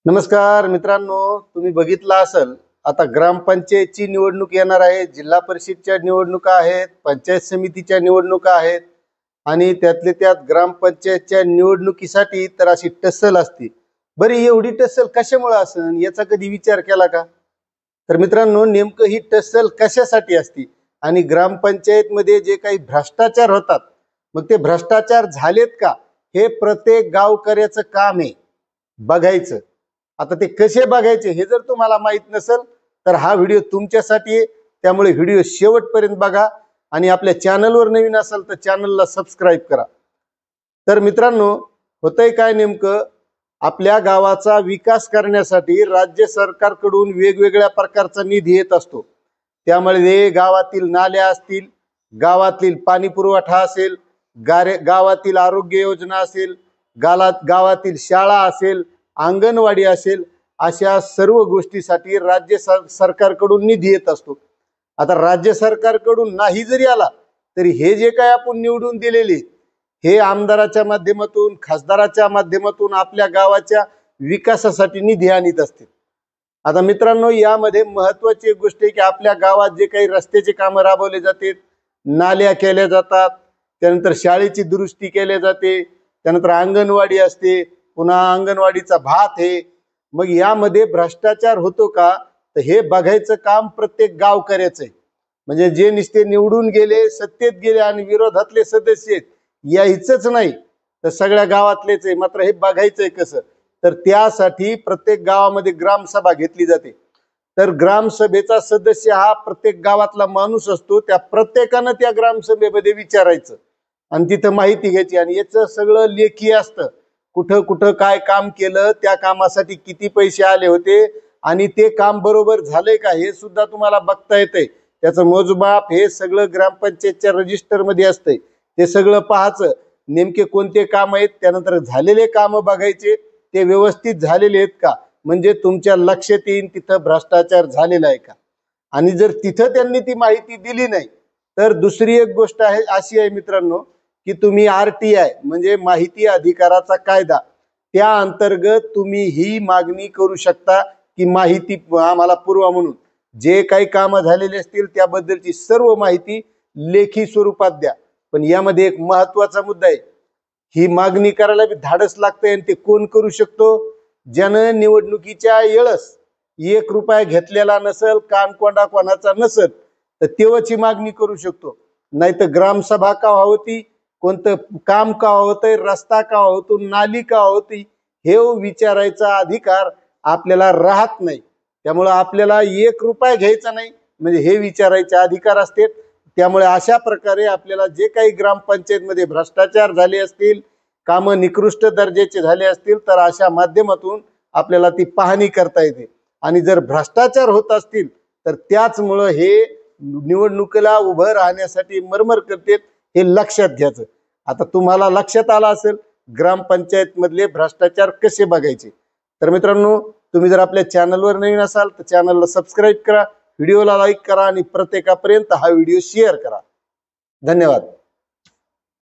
नमस्कार मित्रांनो, तुम्ही बघितला असेल आता ग्रामपंचायतची निवडणूक येणार आहे, जिल्हा परिषदच्या निवडणुका आहेत, पंचायत समितीच्या निवडणुका आहेत आणि त्यातले त्यात ग्रामपंचायतच्या निवडणुकीसाठी तर अशी टसल असते। बरी एवढी टसल कशामुळे असेल याचा कधी विचार केला का? तर मित्रांनो, नेमकं ही टसल कशासाठी असते आणि ग्रामपंचायतमध्ये जे काही भ्रष्टाचार होतात मग ते भ्रष्टाचार झालेत का हे प्रत्येक गावकऱ्याचं काम आहे बघायचं। आता ते कसे बघायचे हे जर तुम्हाला माहित नसेल तर हा व्हिडिओ तुमच्यासाठी आहे, त्यामुळे व्हिडिओ शेवटपर्यंत बघा आणि आपल्या चॅनलवर नवीन असाल तर चॅनलला सबस्क्राईब करा। तर मित्रांनो, होतंय काय नेमकं, आपल्या गावाचा विकास करण्यासाठी राज्य सरकारकडून वेगवेगळ्या प्रकारचा निधी येत असतो। त्यामुळे गावातील नाल्या असतील, गावातील पाणी पुरवठा असेल, गावातील आरोग्य योजना असेल, गावातील शाळा असेल, अंगणवाडी असेल, अशा सर्व गोष्टीसाठी राज्य सरकारकडून निधी येत असतो। आता राज्य सरकारकडून नाही जरी आला तरी हे जे काय आपण निवडून दिलेले हे आमदाराच्या माध्यमातून, खासदाराच्या माध्यमातून आपल्या गावाच्या विकासासाठी निधी आणत असते। आता मित्रांनो, यामध्ये महत्त्वाची एक गोष्ट आहे की आपल्या गावात जे काही रस्त्याचे कामं राबवले जातात, नाल्या केल्या जातात, त्यानंतर शाळेची दुरुस्ती केली जाते, त्यानंतर अंगणवाडी असते, पुन्हा अंगणवाडीचा भात आहे। मग यामध्ये भ्रष्टाचार होतो का तर हे बघायचं काम प्रत्येक गावकऱ्याचं आहे। म्हणजे जे नुसते निवडून गेले, सत्तेत गेले आणि विरोधातले सदस्य यायचंच नाही तर सगळ्या गावातलेच आहे, मात्र हे बघायचंय कसं, तर त्यासाठी प्रत्येक गावामध्ये ग्रामसभा घेतली जाते। तर ग्रामसभेचा सदस्य हा प्रत्येक गावातला माणूस असतो, त्या प्रत्येकानं त्या ग्रामसभेमध्ये विचारायचं आणि तिथं माहिती घ्यायची आणि याचं सगळं लेखी असतं। कुठं कुठं काय काम केलं, त्या कामासाठी किती पैसे आले होते आणि ते काम बरोबर झालंय का हे सुद्धा तुम्हाला बघता येतंय। त्याचं मोजमाप हे सगळं ग्रामपंचायतच्या रजिस्टर मध्ये असतंय, ते सगळं पाहायचं नेमके कोणते काम आहेत, त्यानंतर झालेले काम बघायचे ते व्यवस्थित झालेले आहेत का, म्हणजे तुमच्या लक्षात येईल तिथं भ्रष्टाचार झालेला आहे का। आणि जर तिथं त्यांनी ती माहिती दिली नाही तर दुसरी एक गोष्ट आहे अशी आहे मित्रांनो की तुम्ही RTI म्हणजे माहिती अधिकाराचा कायदा, त्या अंतर्गत तुम्ही ही मागणी करू शकता की माहिती आम्हाला पुरवा म्हणून। जे काही कामं झालेले असतील त्याबद्दलची सर्व माहिती लेखी स्वरूपात द्या। पण यामध्ये एक महत्त्वाचा मुद्दा आहे, ही मागणी करायला बी धाडस लागतंय आणि ते कोण करू शकतो, ज्यानं निवडणुकीच्या वेळेस 1 रुपया घेतलेला नसेल, कानकोंडा कोणाचा नसेल तर तेव्हाची मागणी करू शकतो। नाही तर ग्रामसभा का होती, कोणतं काम का होतंय, रस्ता का होतो, नाली का होती, हे विचारायचा अधिकार आपल्याला राहत नाही। त्यामुळे आपल्याला 1 रुपया घ्यायचा नाही म्हणजे हे विचारायचे अधिकार असते। त्यामुळे अशा प्रकारे आपल्याला जे काही ग्रामपंचायतमध्ये भ्रष्टाचार झाले असतील, कामं निकृष्ट दर्जाचे झाले असतील तर अशा माध्यमातून आपल्याला ती पाहणी करता येते। आणि जर भ्रष्टाचार होत असतील तर त्याचमुळं हे निवडणुकीला उभं राहण्यासाठी मरमर करतात, हे लक्षात घ्यायचं। आता तुम्हाला लक्षात आलं असेल ग्रामपंचायत मधले भ्रष्टाचार कसे बघायचे। तर मित्रांनो, तुम्ही जर आपल्या चॅनलवर नवीन असाल तर चॅनलला सबस्क्राईब करा, व्हिडिओला लाईक करा आणि प्रत्येकापर्यंत हा व्हिडिओ शेअर करा। धन्यवाद।